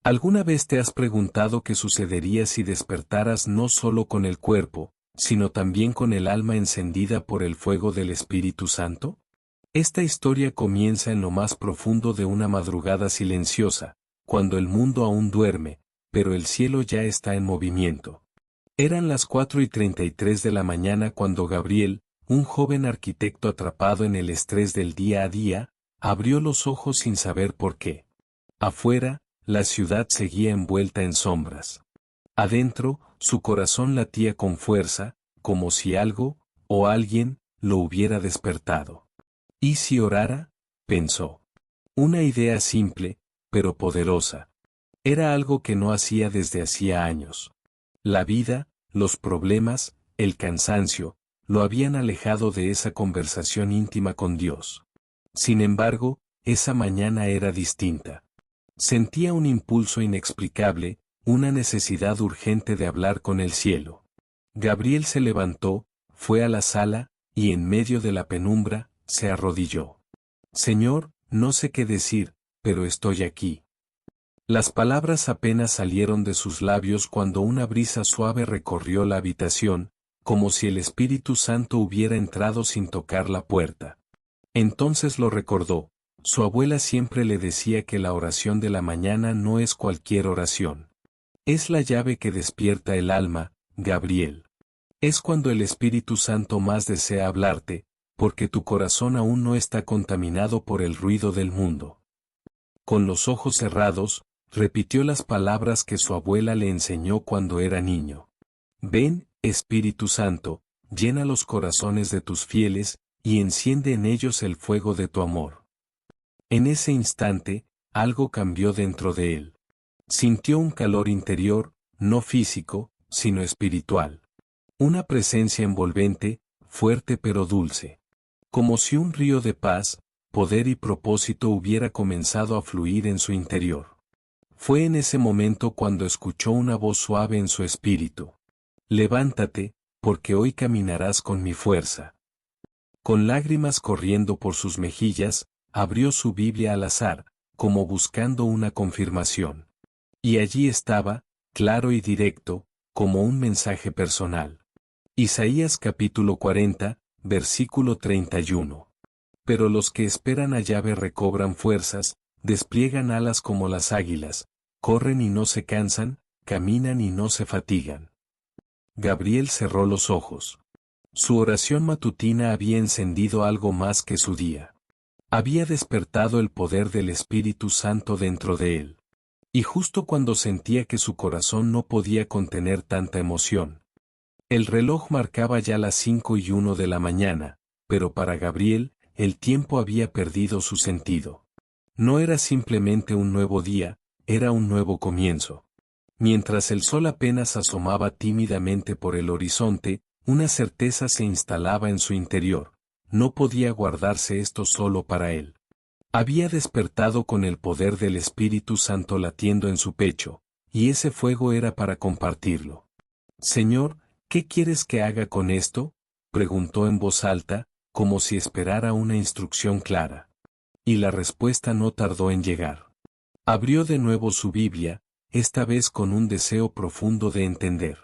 ¿Alguna vez te has preguntado qué sucedería si despertaras no solo con el cuerpo, sino también con el alma encendida por el fuego del Espíritu Santo? Esta historia comienza en lo más profundo de una madrugada silenciosa, cuando el mundo aún duerme, pero el cielo ya está en movimiento. Eran las 4:33 de la mañana cuando Gabriel, un joven arquitecto atrapado en el estrés del día a día, abrió los ojos sin saber por qué. Afuera, la ciudad seguía envuelta en sombras. Adentro, su corazón latía con fuerza, como si algo, o alguien, lo hubiera despertado. ¿Y si orara? Pensó. Una idea simple, pero poderosa. Era algo que no hacía desde hacía años. La vida, los problemas, el cansancio, lo habían alejado de esa conversación íntima con Dios. Sin embargo, esa mañana era distinta. Sentía un impulso inexplicable, una necesidad urgente de hablar con el cielo. Gabriel se levantó, fue a la sala, y en medio de la penumbra, se arrodilló. Señor, no sé qué decir, pero estoy aquí. Las palabras apenas salieron de sus labios cuando una brisa suave recorrió la habitación, como si el Espíritu Santo hubiera entrado sin tocar la puerta. Entonces lo recordó. Su abuela siempre le decía que la oración de la mañana no es cualquier oración. Es la llave que despierta el alma, Gabriel. Es cuando el Espíritu Santo más desea hablarte, porque tu corazón aún no está contaminado por el ruido del mundo. Con los ojos cerrados, repitió las palabras que su abuela le enseñó cuando era niño. Ven, Espíritu Santo, llena los corazones de tus fieles, y enciende en ellos el fuego de tu amor. En ese instante, algo cambió dentro de él. Sintió un calor interior, no físico, sino espiritual. Una presencia envolvente, fuerte pero dulce. Como si un río de paz, poder y propósito hubiera comenzado a fluir en su interior. Fue en ese momento cuando escuchó una voz suave en su espíritu. Levántate, porque hoy caminarás con mi fuerza. Con lágrimas corriendo por sus mejillas, abrió su Biblia al azar, como buscando una confirmación. Y allí estaba, claro y directo, como un mensaje personal. Isaías capítulo 40, versículo 31. Pero los que esperan a Yahvé recobran fuerzas, despliegan alas como las águilas, corren y no se cansan, caminan y no se fatigan. Gabriel cerró los ojos. Su oración matutina había encendido algo más que su día. Había despertado el poder del Espíritu Santo dentro de él. Y justo cuando sentía que su corazón no podía contener tanta emoción. El reloj marcaba ya las 5:01 de la mañana, pero para Gabriel, el tiempo había perdido su sentido. No era simplemente un nuevo día, era un nuevo comienzo. Mientras el sol apenas asomaba tímidamente por el horizonte, una certeza se instalaba en su interior. No podía guardarse esto solo para él. Había despertado con el poder del Espíritu Santo latiendo en su pecho, y ese fuego era para compartirlo. Señor, ¿qué quieres que haga con esto? Preguntó en voz alta, como si esperara una instrucción clara. Y la respuesta no tardó en llegar. Abrió de nuevo su Biblia, esta vez con un deseo profundo de entender.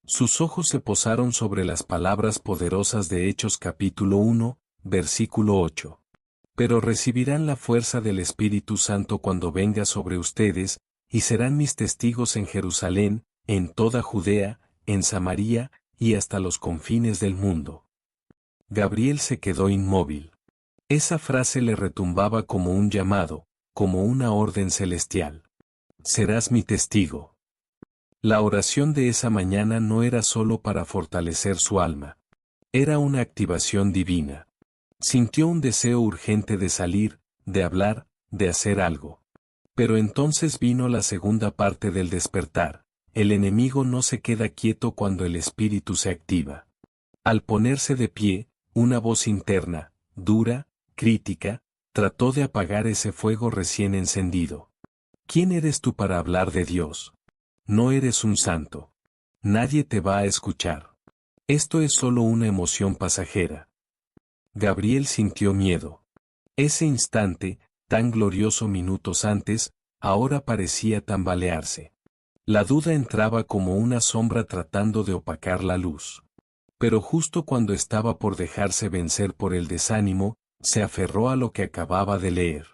Sus ojos se posaron sobre las palabras poderosas de Hechos capítulo 1, versículo 8. Pero recibirán la fuerza del Espíritu Santo cuando venga sobre ustedes, y serán mis testigos en Jerusalén, en toda Judea, en Samaria, y hasta los confines del mundo. Gabriel se quedó inmóvil. Esa frase le retumbaba como un llamado, como una orden celestial. Serás mi testigo. La oración de esa mañana no era solo para fortalecer su alma. Era una activación divina. Sintió un deseo urgente de salir, de hablar, de hacer algo. Pero entonces vino la segunda parte del despertar. El enemigo no se queda quieto cuando el espíritu se activa. Al ponerse de pie, una voz interna, dura, crítica, trató de apagar ese fuego recién encendido. ¿Quién eres tú para hablar de Dios? No eres un santo. Nadie te va a escuchar. Esto es solo una emoción pasajera. Gabriel sintió miedo. Ese instante, tan glorioso minutos antes, ahora parecía tambalearse. La duda entraba como una sombra tratando de opacar la luz. Pero justo cuando estaba por dejarse vencer por el desánimo, se aferró a lo que acababa de leer.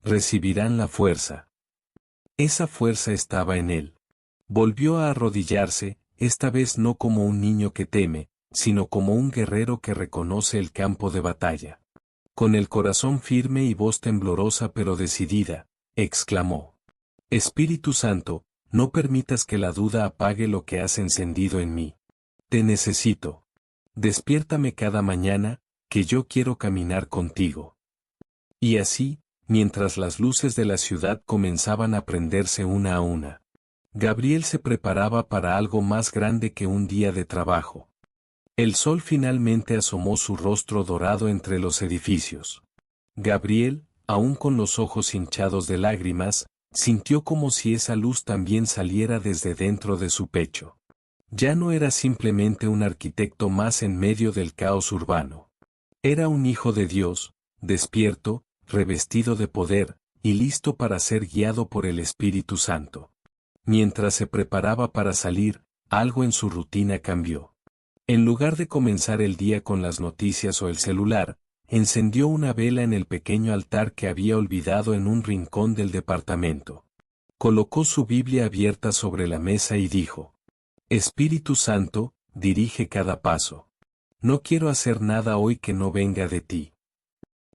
Recibirán la fuerza. Esa fuerza estaba en él. Volvió a arrodillarse, esta vez no como un niño que teme, sino como un guerrero que reconoce el campo de batalla. Con el corazón firme y voz temblorosa pero decidida, exclamó: Espíritu Santo, no permitas que la duda apague lo que has encendido en mí. Te necesito. Despiértame cada mañana, que yo quiero caminar contigo. Y así, mientras las luces de la ciudad comenzaban a prenderse una a una, Gabriel se preparaba para algo más grande que un día de trabajo. El sol finalmente asomó su rostro dorado entre los edificios. Gabriel, aún con los ojos hinchados de lágrimas, sintió como si esa luz también saliera desde dentro de su pecho. Ya no era simplemente un arquitecto más en medio del caos urbano. Era un hijo de Dios, despierto, revestido de poder, y listo para ser guiado por el Espíritu Santo. Mientras se preparaba para salir, algo en su rutina cambió. En lugar de comenzar el día con las noticias o el celular, encendió una vela en el pequeño altar que había olvidado en un rincón del departamento. Colocó su Biblia abierta sobre la mesa y dijo: Espíritu Santo, dirige cada paso. No quiero hacer nada hoy que no venga de ti.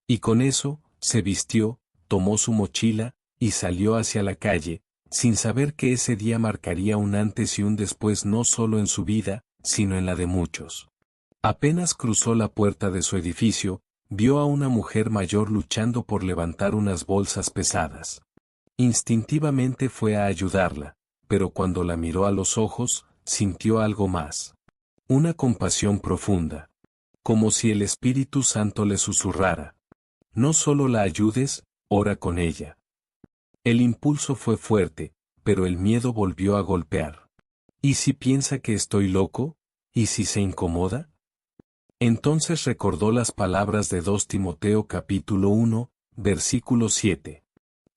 Y con eso, se vistió, tomó su mochila, y salió hacia la calle, sin saber que ese día marcaría un antes y un después no solo en su vida, sino en la de muchos. Apenas cruzó la puerta de su edificio, vio a una mujer mayor luchando por levantar unas bolsas pesadas. Instintivamente fue a ayudarla, pero cuando la miró a los ojos, sintió algo más. Una compasión profunda. Como si el Espíritu Santo le susurrara: no solo la ayudes, ora con ella. El impulso fue fuerte, pero el miedo volvió a golpear. ¿Y si piensa que estoy loco? ¿Y si se incomoda? Entonces recordó las palabras de 2 Timoteo capítulo 1, versículo 7.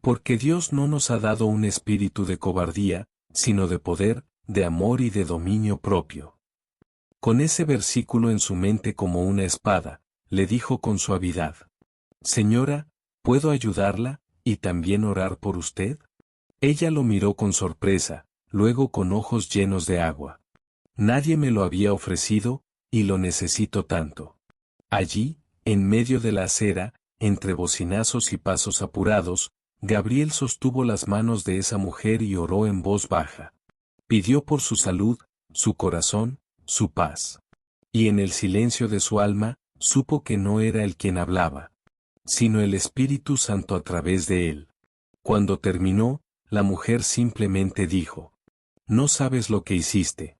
Porque Dios no nos ha dado un espíritu de cobardía, sino de poder, de amor y de dominio propio. Con ese versículo en su mente como una espada, le dijo con suavidad: Señora, ¿puedo ayudarla, y también orar por usted? Ella lo miró con sorpresa, luego con ojos llenos de agua. Nadie me lo había ofrecido, y lo necesito tanto. Allí, en medio de la acera, entre bocinazos y pasos apurados, Gabriel sostuvo las manos de esa mujer y oró en voz baja. Pidió por su salud, su corazón, su paz. Y en el silencio de su alma, supo que no era él quien hablaba, sino el Espíritu Santo a través de él. Cuando terminó, la mujer simplemente dijo: no sabes lo que hiciste.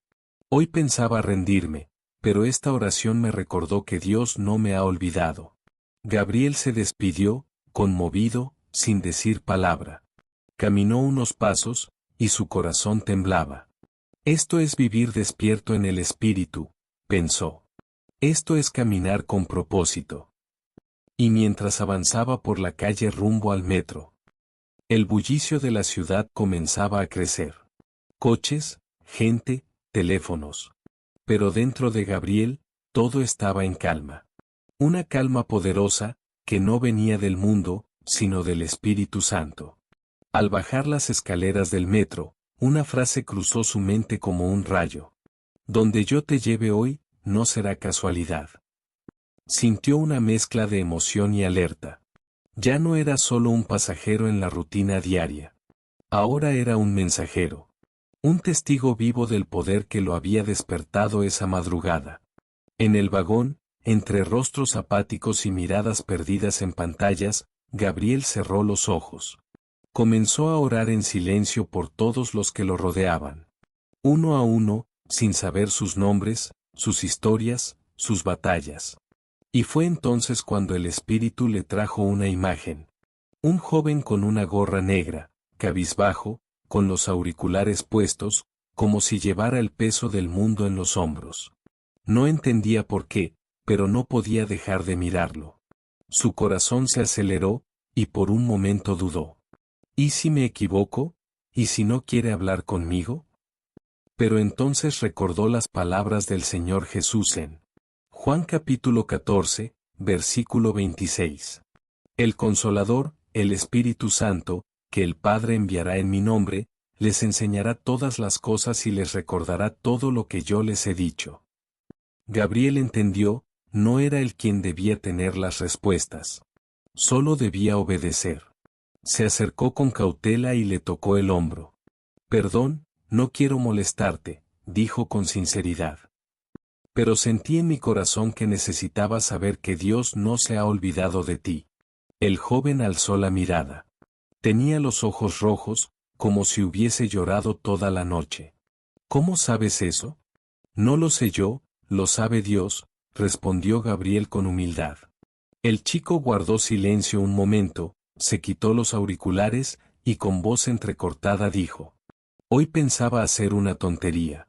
Hoy pensaba rendirme, pero esta oración me recordó que Dios no me ha olvidado. Gabriel se despidió, conmovido, sin decir palabra. Caminó unos pasos, y su corazón temblaba. Esto es vivir despierto en el espíritu, pensó. Esto es caminar con propósito. Y mientras avanzaba por la calle rumbo al metro, el bullicio de la ciudad comenzaba a crecer. Coches, gente, teléfonos. Pero dentro de Gabriel, todo estaba en calma. Una calma poderosa, que no venía del mundo, sino del Espíritu Santo. Al bajar las escaleras del metro, una frase cruzó su mente como un rayo. Donde yo te lleve hoy, no será casualidad. Sintió una mezcla de emoción y alerta. Ya no era solo un pasajero en la rutina diaria. Ahora era un mensajero. Un testigo vivo del poder que lo había despertado esa madrugada. En el vagón, entre rostros apáticos y miradas perdidas en pantallas, Gabriel cerró los ojos. Comenzó a orar en silencio por todos los que lo rodeaban. Uno a uno, sin saber sus nombres, sus historias, sus batallas. Y fue entonces cuando el Espíritu le trajo una imagen. Un joven con una gorra negra, cabizbajo, con los auriculares puestos, como si llevara el peso del mundo en los hombros. No entendía por qué, pero no podía dejar de mirarlo. Su corazón se aceleró, y por un momento dudó. ¿Y si me equivoco? ¿Y si no quiere hablar conmigo? Pero entonces recordó las palabras del Señor Jesús en Juan capítulo 14, versículo 26. El Consolador, el Espíritu Santo, que el Padre enviará en mi nombre, les enseñará todas las cosas y les recordará todo lo que yo les he dicho. Gabriel entendió, no era él quien debía tener las respuestas. Solo debía obedecer. Se acercó con cautela y le tocó el hombro. Perdón, no quiero molestarte, dijo con sinceridad. Pero sentí en mi corazón que necesitaba saber que Dios no se ha olvidado de ti. El joven alzó la mirada. Tenía los ojos rojos, como si hubiese llorado toda la noche. ¿Cómo sabes eso? No lo sé yo, lo sabe Dios, respondió Gabriel con humildad. El chico guardó silencio un momento, se quitó los auriculares, y con voz entrecortada dijo. Hoy pensaba hacer una tontería.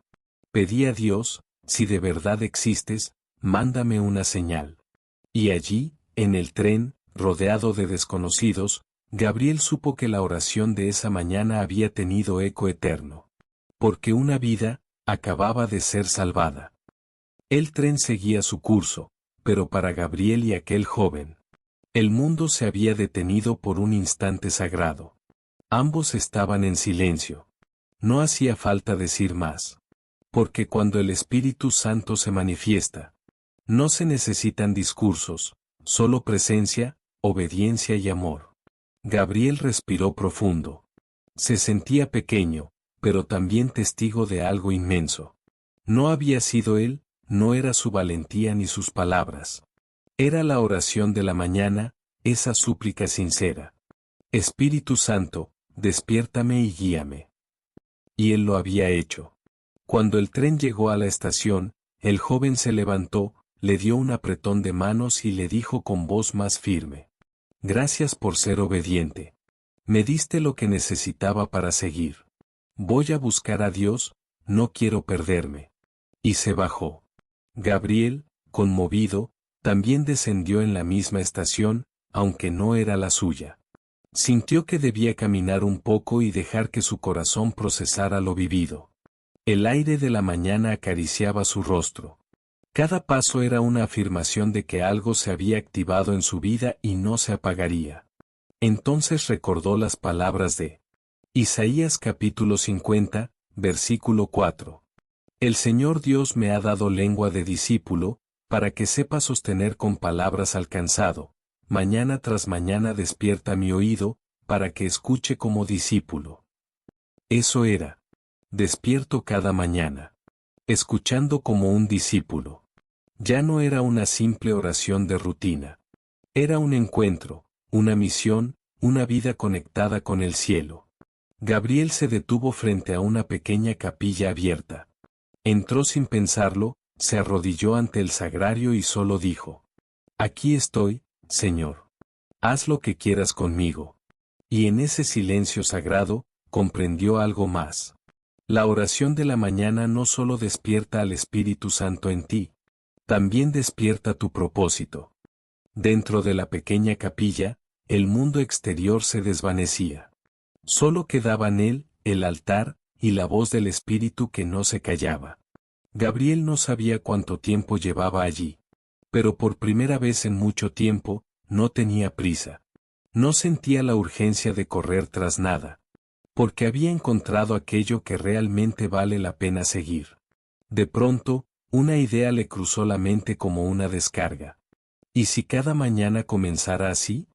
Pedí a Dios, si de verdad existes, mándame una señal. Y allí, en el tren, rodeado de desconocidos, Gabriel supo que la oración de esa mañana había tenido eco eterno. Porque una vida acababa de ser salvada. El tren seguía su curso, pero para Gabriel y aquel joven, el mundo se había detenido por un instante sagrado. Ambos estaban en silencio. No hacía falta decir más. Porque cuando el Espíritu Santo se manifiesta, no se necesitan discursos, solo presencia, obediencia y amor. Gabriel respiró profundo. Se sentía pequeño, pero también testigo de algo inmenso. No había sido él, no era su valentía ni sus palabras. Era la oración de la mañana, esa súplica sincera. Espíritu Santo, despiértame y guíame. Y él lo había hecho. Cuando el tren llegó a la estación, el joven se levantó, le dio un apretón de manos y le dijo con voz más firme. Gracias por ser obediente. Me diste lo que necesitaba para seguir. Voy a buscar a Dios, no quiero perderme. Y se bajó. Gabriel, conmovido, también descendió en la misma estación, aunque no era la suya. Sintió que debía caminar un poco y dejar que su corazón procesara lo vivido. El aire de la mañana acariciaba su rostro. Cada paso era una afirmación de que algo se había activado en su vida y no se apagaría. Entonces recordó las palabras de Isaías capítulo 50, versículo 4. El Señor Dios me ha dado lengua de discípulo, para que sepa sostener con palabras al cansado. Mañana tras mañana despierta mi oído, para que escuche como discípulo. Eso era. Despierto cada mañana. Escuchando como un discípulo. Ya no era una simple oración de rutina. Era un encuentro, una misión, una vida conectada con el cielo. Gabriel se detuvo frente a una pequeña capilla abierta. Entró sin pensarlo, se arrodilló ante el sagrario y solo dijo: Aquí estoy, Señor. Haz lo que quieras conmigo. Y en ese silencio sagrado, comprendió algo más. La oración de la mañana no solo despierta al Espíritu Santo en ti, también despierta tu propósito. Dentro de la pequeña capilla, el mundo exterior se desvanecía. Solo quedaban él, el altar, y la voz del Espíritu que no se callaba. Gabriel no sabía cuánto tiempo llevaba allí. Pero por primera vez en mucho tiempo, no tenía prisa. No sentía la urgencia de correr tras nada. Porque había encontrado aquello que realmente vale la pena seguir. De pronto, una idea le cruzó la mente como una descarga. ¿Y si cada mañana comenzara así?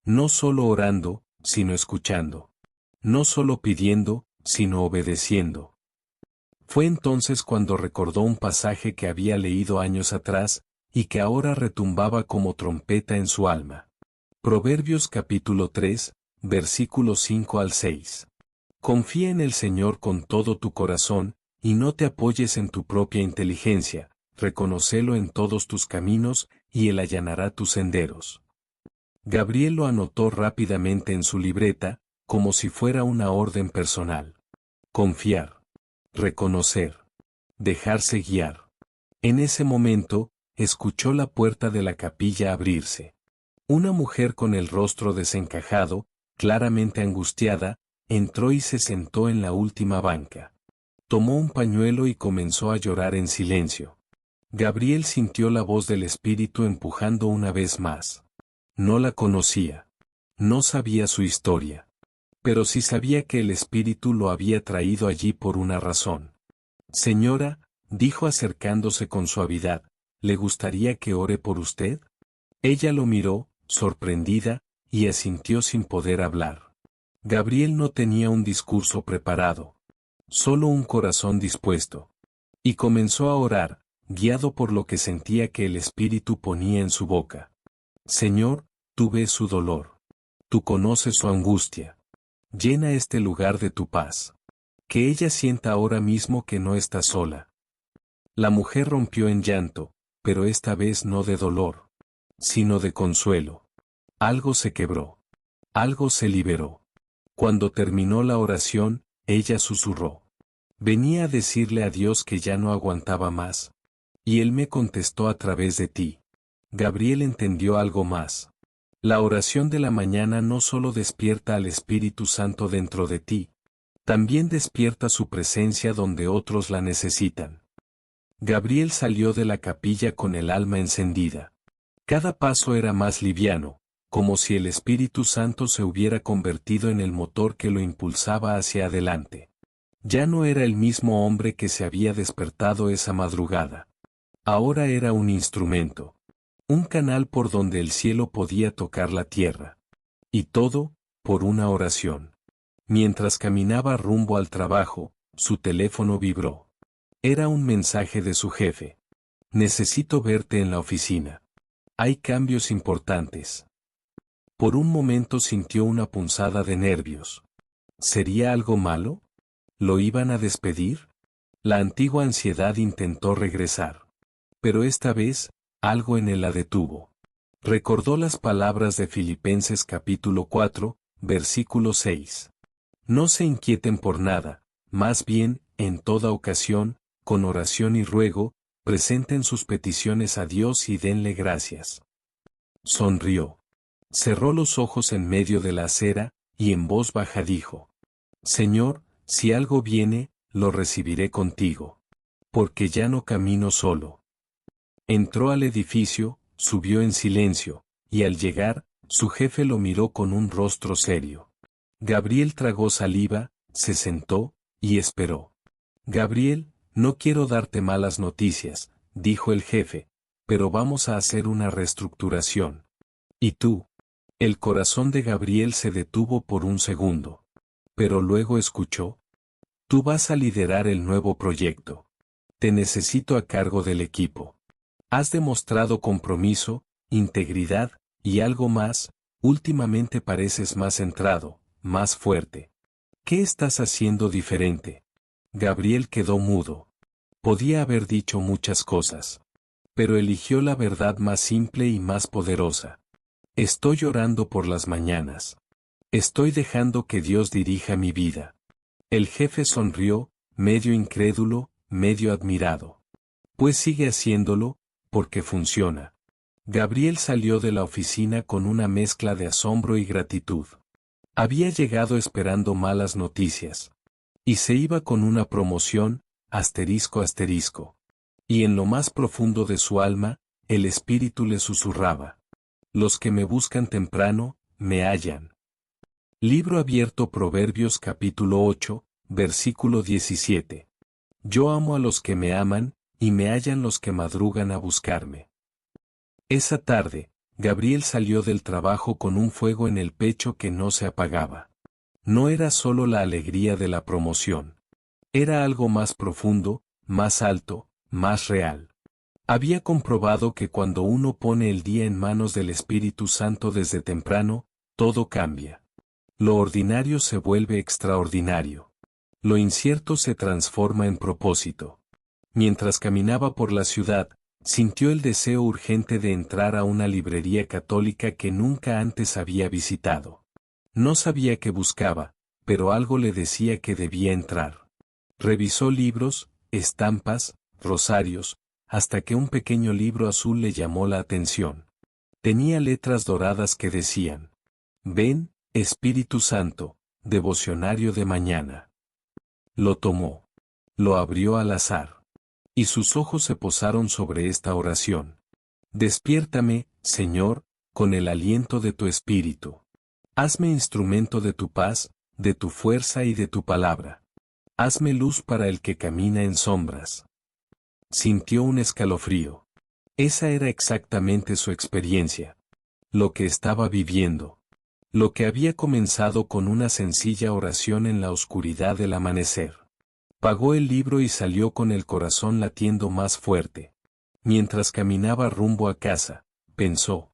No solo orando, sino escuchando. No solo pidiendo, sino obedeciendo. Fue entonces cuando recordó un pasaje que había leído años atrás, y que ahora retumbaba como trompeta en su alma. Proverbios capítulo 3, versículos 5 al 6. Confía en el Señor con todo tu corazón, y no te apoyes en tu propia inteligencia, reconócelo en todos tus caminos, y Él allanará tus senderos. Gabriel lo anotó rápidamente en su libreta, como si fuera una orden personal. Confiar. Reconocer. Dejarse guiar. En ese momento, escuchó la puerta de la capilla abrirse. Una mujer con el rostro desencajado, claramente angustiada, entró y se sentó en la última banca. Tomó un pañuelo y comenzó a llorar en silencio. Gabriel sintió la voz del Espíritu empujando una vez más. No la conocía. No sabía su historia. Pero sí sabía que el Espíritu lo había traído allí por una razón. Señora, dijo acercándose con suavidad, ¿le gustaría que ore por usted? Ella lo miró, sorprendida, y asintió sin poder hablar. Gabriel no tenía un discurso preparado. Solo un corazón dispuesto. Y comenzó a orar, guiado por lo que sentía que el Espíritu ponía en su boca. Señor, tú ves su dolor. Tú conoces su angustia. Llena este lugar de tu paz. Que ella sienta ahora mismo que no está sola. La mujer rompió en llanto, pero esta vez no de dolor, sino de consuelo. Algo se quebró. Algo se liberó. Cuando terminó la oración, ella susurró. Venía a decirle a Dios que ya no aguantaba más. Y Él me contestó a través de ti. Gabriel entendió algo más. La oración de la mañana no solo despierta al Espíritu Santo dentro de ti, también despierta su presencia donde otros la necesitan. Gabriel salió de la capilla con el alma encendida. Cada paso era más liviano, como si el Espíritu Santo se hubiera convertido en el motor que lo impulsaba hacia adelante. Ya no era el mismo hombre que se había despertado esa madrugada. Ahora era un instrumento. Un canal por donde el cielo podía tocar la tierra. Y todo, por una oración. Mientras caminaba rumbo al trabajo, su teléfono vibró. Era un mensaje de su jefe. Necesito verte en la oficina. Hay cambios importantes. Por un momento sintió una punzada de nervios. ¿Sería algo malo? ¿Lo iban a despedir? La antigua ansiedad intentó regresar. Pero esta vez, algo en él la detuvo. Recordó las palabras de Filipenses capítulo 4, versículo 6. No se inquieten por nada, más bien, en toda ocasión, con oración y ruego, presenten sus peticiones a Dios y denle gracias. Sonrió. Cerró los ojos en medio de la acera, y en voz baja dijo: Señor, si algo viene, lo recibiré contigo. Porque ya no camino solo. Entró al edificio, subió en silencio, y al llegar, su jefe lo miró con un rostro serio. Gabriel tragó saliva, se sentó, y esperó. Gabriel, no quiero darte malas noticias, dijo el jefe, pero vamos a hacer una reestructuración. ¿Y tú? El corazón de Gabriel se detuvo por un segundo. Pero luego escuchó. Tú vas a liderar el nuevo proyecto. Te necesito a cargo del equipo. Has demostrado compromiso, integridad, y algo más, últimamente pareces más centrado, más fuerte. ¿Qué estás haciendo diferente? Gabriel quedó mudo. Podía haber dicho muchas cosas. Pero eligió la verdad más simple y más poderosa. Estoy llorando por las mañanas. Estoy dejando que Dios dirija mi vida. El jefe sonrió, medio incrédulo, medio admirado. Pues sigue haciéndolo, porque funciona. Gabriel salió de la oficina con una mezcla de asombro y gratitud. Había llegado esperando malas noticias. Y se iba con una promoción, asterisco asterisco. Y en lo más profundo de su alma, el espíritu le susurraba. Los que me buscan temprano, me hallan. Libro abierto Proverbios capítulo 8, versículo 17. Yo amo a los que me aman, y me hallan los que madrugan a buscarme. Esa tarde, Gabriel salió del trabajo con un fuego en el pecho que no se apagaba. No era solo la alegría de la promoción. Era algo más profundo, más alto, más real. Había comprobado que cuando uno pone el día en manos del Espíritu Santo desde temprano, todo cambia. Lo ordinario se vuelve extraordinario. Lo incierto se transforma en propósito. Mientras caminaba por la ciudad, sintió el deseo urgente de entrar a una librería católica que nunca antes había visitado. No sabía qué buscaba, pero algo le decía que debía entrar. Revisó libros, estampas, rosarios, hasta que un pequeño libro azul le llamó la atención. Tenía letras doradas que decían: Ven, Espíritu Santo, devocionario de mañana. Lo tomó. Lo abrió al azar. Y sus ojos se posaron sobre esta oración. Despiértame, Señor, con el aliento de tu Espíritu. Hazme instrumento de tu paz, de tu fuerza y de tu palabra. Hazme luz para el que camina en sombras. Sintió un escalofrío. Esa era exactamente su experiencia. Lo que estaba viviendo. Lo que había comenzado con una sencilla oración en la oscuridad del amanecer. Pagó el libro y salió con el corazón latiendo más fuerte. Mientras caminaba rumbo a casa, pensó: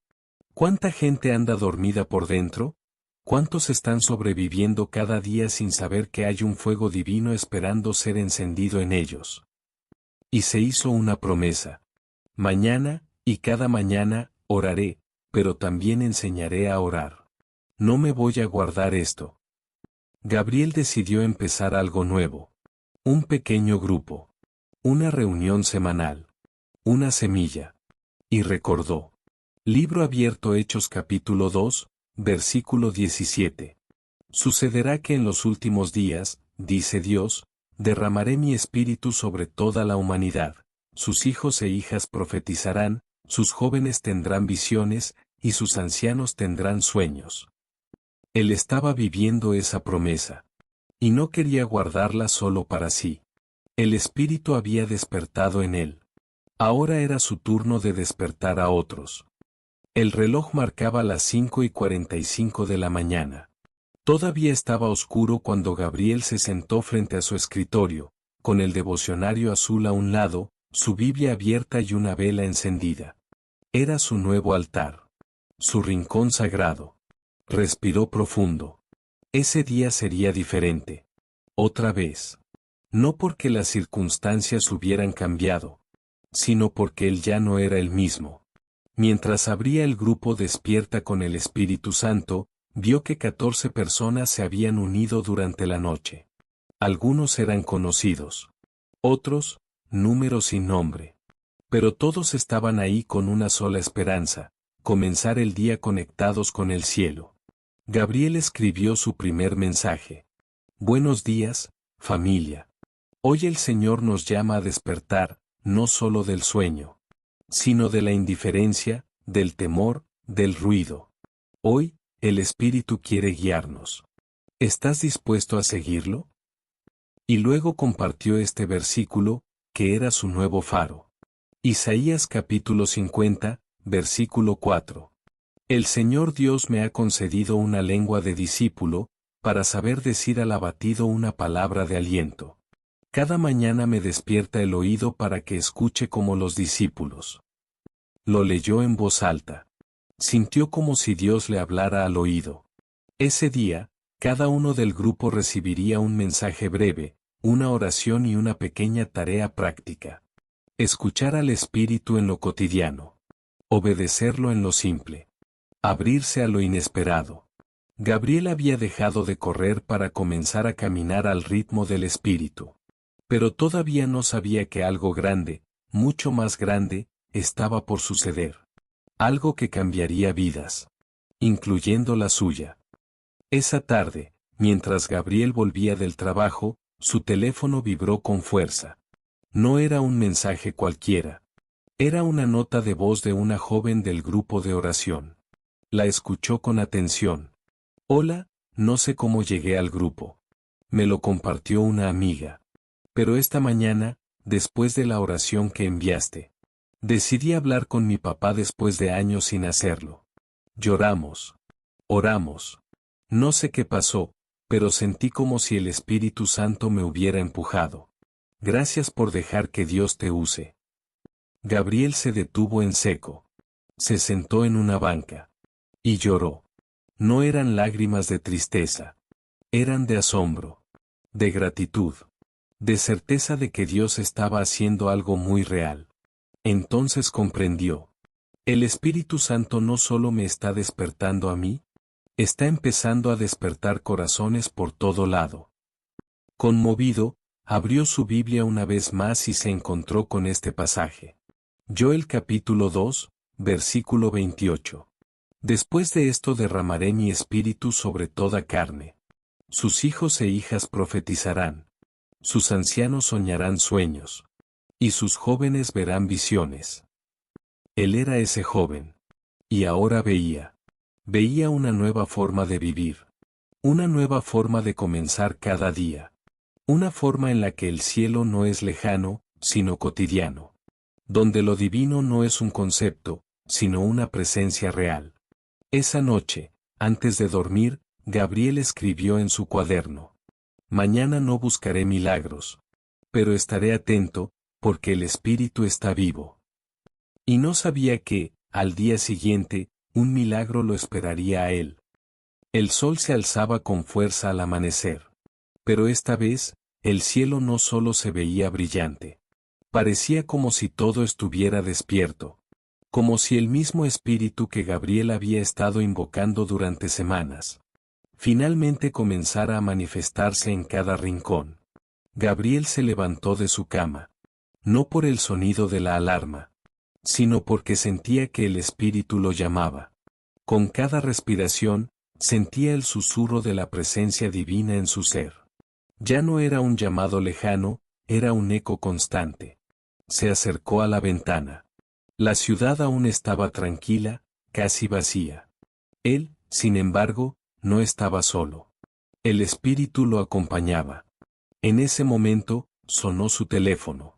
¿cuánta gente anda dormida por dentro? ¿Cuántos están sobreviviendo cada día sin saber que hay un fuego divino esperando ser encendido en ellos? Y se hizo una promesa. Mañana, y cada mañana, oraré, pero también enseñaré a orar. No me voy a guardar esto. Gabriel decidió empezar algo nuevo. Un pequeño grupo. Una reunión semanal. Una semilla. Y recordó. Libro abierto Hechos capítulo 2, versículo 17. Sucederá que en los últimos días, dice Dios, derramaré mi espíritu sobre toda la humanidad. Sus hijos e hijas profetizarán, sus jóvenes tendrán visiones, y sus ancianos tendrán sueños. Él estaba viviendo esa promesa. Y no quería guardarla solo para sí. El Espíritu había despertado en él. Ahora era su turno de despertar a otros. El reloj marcaba las 5:45 de la mañana. Todavía estaba oscuro cuando Gabriel se sentó frente a su escritorio, con el devocionario azul a un lado, su Biblia abierta y una vela encendida. Era su nuevo altar. Su rincón sagrado. Respiró profundo. Ese día sería diferente. Otra vez. No porque las circunstancias hubieran cambiado, sino porque él ya no era el mismo. Mientras abría el grupo Despierta con el Espíritu Santo, vio que 14 personas se habían unido durante la noche. Algunos eran conocidos. Otros, números sin nombre. Pero todos estaban ahí con una sola esperanza: comenzar el día conectados con el cielo. Gabriel escribió su primer mensaje. Buenos días, familia. Hoy el Señor nos llama a despertar, no solo del sueño, sino de la indiferencia, del temor, del ruido. Hoy, el Espíritu quiere guiarnos. ¿Estás dispuesto a seguirlo? Y luego compartió este versículo, que era su nuevo faro. Isaías capítulo 50, versículo 4. El Señor Dios me ha concedido una lengua de discípulo, para saber decir al abatido una palabra de aliento. Cada mañana me despierta el oído para que escuche como los discípulos. Lo leyó en voz alta. Sintió como si Dios le hablara al oído. Ese día, cada uno del grupo recibiría un mensaje breve, una oración y una pequeña tarea práctica. Escuchar al Espíritu en lo cotidiano. Obedecerlo en lo simple. Abrirse a lo inesperado. Gabriel había dejado de correr para comenzar a caminar al ritmo del Espíritu. Pero todavía no sabía que algo grande, mucho más grande, estaba por suceder. Algo que cambiaría vidas. Incluyendo la suya. Esa tarde, mientras Gabriel volvía del trabajo, su teléfono vibró con fuerza. No era un mensaje cualquiera. Era una nota de voz de una joven del grupo de oración. La escuchó con atención. Hola, no sé cómo llegué al grupo. Me lo compartió una amiga. Pero esta mañana, después de la oración que enviaste, decidí hablar con mi papá después de años sin hacerlo. Lloramos. Oramos. No sé qué pasó, pero sentí como si el Espíritu Santo me hubiera empujado. Gracias por dejar que Dios te use. Gabriel se detuvo en seco. Se sentó en una banca. Y lloró. No eran lágrimas de tristeza. Eran de asombro. De gratitud. De certeza de que Dios estaba haciendo algo muy real. Entonces comprendió. El Espíritu Santo no solo me está despertando a mí, está empezando a despertar corazones por todo lado. Conmovido, abrió su Biblia una vez más y se encontró con este pasaje. Joel capítulo 2, versículo 28. Después de esto derramaré mi espíritu sobre toda carne. Sus hijos e hijas profetizarán. Sus ancianos soñarán sueños. Y sus jóvenes verán visiones. Él era ese joven. Y ahora veía. Veía una nueva forma de vivir. Una nueva forma de comenzar cada día. Una forma en la que el cielo no es lejano, sino cotidiano. Donde lo divino no es un concepto, sino una presencia real. Esa noche, antes de dormir, Gabriel escribió en su cuaderno: mañana no buscaré milagros. Pero estaré atento, porque el espíritu está vivo. Y no sabía que, al día siguiente, un milagro lo esperaría a él. El sol se alzaba con fuerza al amanecer. Pero esta vez, el cielo no solo se veía brillante. Parecía como si todo estuviera despierto. Como si el mismo espíritu que Gabriel había estado invocando durante semanas, finalmente comenzara a manifestarse en cada rincón. Gabriel se levantó de su cama. No por el sonido de la alarma, sino porque sentía que el espíritu lo llamaba. Con cada respiración, sentía el susurro de la presencia divina en su ser. Ya no era un llamado lejano, era un eco constante. Se acercó a la ventana. La ciudad aún estaba tranquila, casi vacía. Él, sin embargo, no estaba solo. El espíritu lo acompañaba. En ese momento, sonó su teléfono.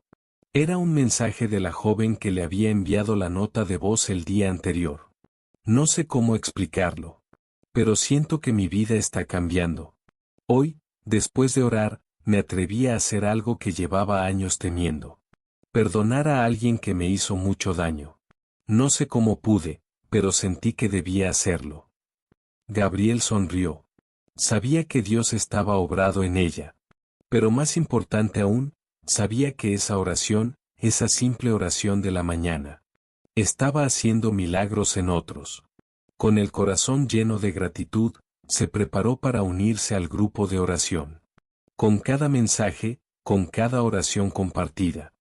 Era un mensaje de la joven que le había enviado la nota de voz el día anterior. No sé cómo explicarlo. Pero siento que mi vida está cambiando. Hoy, después de orar, me atreví a hacer algo que llevaba años temiendo. Perdonar a alguien que me hizo mucho daño. No sé cómo pude, pero sentí que debía hacerlo. Gabriel sonrió. Sabía que Dios estaba obrado en ella. Pero más importante aún, sabía que esa oración, esa simple oración de la mañana, estaba haciendo milagros en otros. Con el corazón lleno de gratitud, se preparó para unirse al grupo de oración. Con cada mensaje, con cada oración compartida,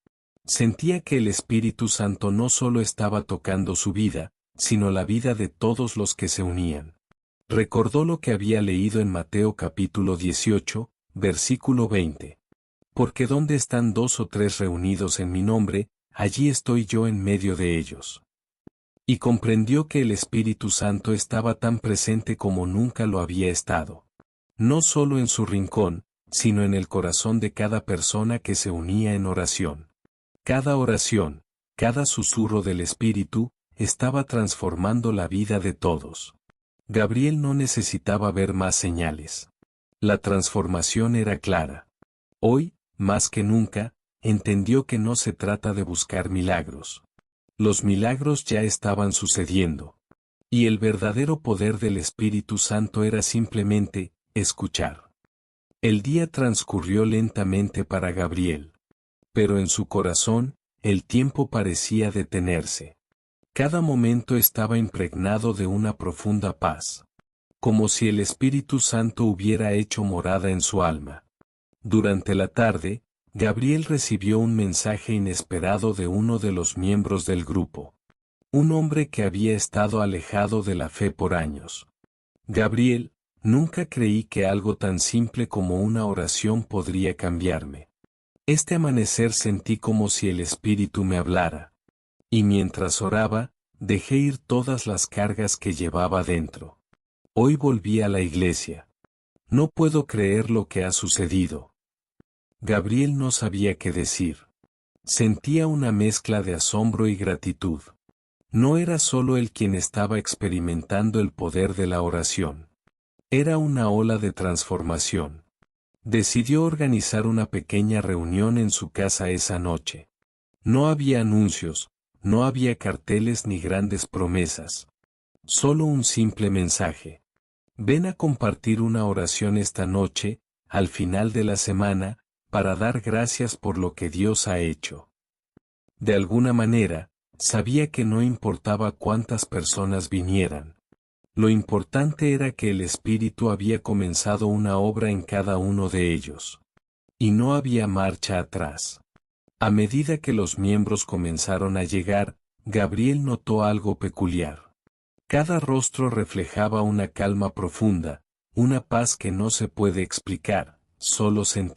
sentía que el Espíritu Santo no solo estaba tocando su vida, sino la vida de todos los que se unían. Recordó lo que había leído en Mateo capítulo 18, versículo 20. Porque donde están 2 o 3 reunidos en mi nombre, allí estoy yo en medio de ellos. Y comprendió que el Espíritu Santo estaba tan presente como nunca lo había estado. No solo en su rincón, sino en el corazón de cada persona que se unía en oración. Cada oración, cada susurro del Espíritu, estaba transformando la vida de todos. Gabriel no necesitaba ver más señales. La transformación era clara. Hoy, más que nunca, entendió que no se trata de buscar milagros. Los milagros ya estaban sucediendo. Y el verdadero poder del Espíritu Santo era simplemente, escuchar. El día transcurrió lentamente para Gabriel. Pero en su corazón, el tiempo parecía detenerse. Cada momento estaba impregnado de una profunda paz. Como si el Espíritu Santo hubiera hecho morada en su alma. Durante la tarde, Gabriel recibió un mensaje inesperado de uno de los miembros del grupo. Un hombre que había estado alejado de la fe por años. Gabriel, nunca creí que algo tan simple como una oración podría cambiarme. Este amanecer sentí como si el Espíritu me hablara. Y mientras oraba, dejé ir todas las cargas que llevaba dentro. Hoy volví a la iglesia. No puedo creer lo que ha sucedido. Gabriel no sabía qué decir. Sentía una mezcla de asombro y gratitud. No era solo él quien estaba experimentando el poder de la oración. Era una ola de transformación. Decidió organizar una pequeña reunión en su casa esa noche. No había anuncios, no había carteles ni grandes promesas. Solo un simple mensaje. Ven a compartir una oración esta noche, al final de la semana, para dar gracias por lo que Dios ha hecho. De alguna manera, sabía que no importaba cuántas personas vinieran. Lo importante era que el Espíritu había comenzado una obra en cada uno de ellos. Y no había marcha atrás. A medida que los miembros comenzaron a llegar, Gabriel notó algo peculiar. Cada rostro reflejaba una calma profunda, una paz que no se puede explicar, solo sentir.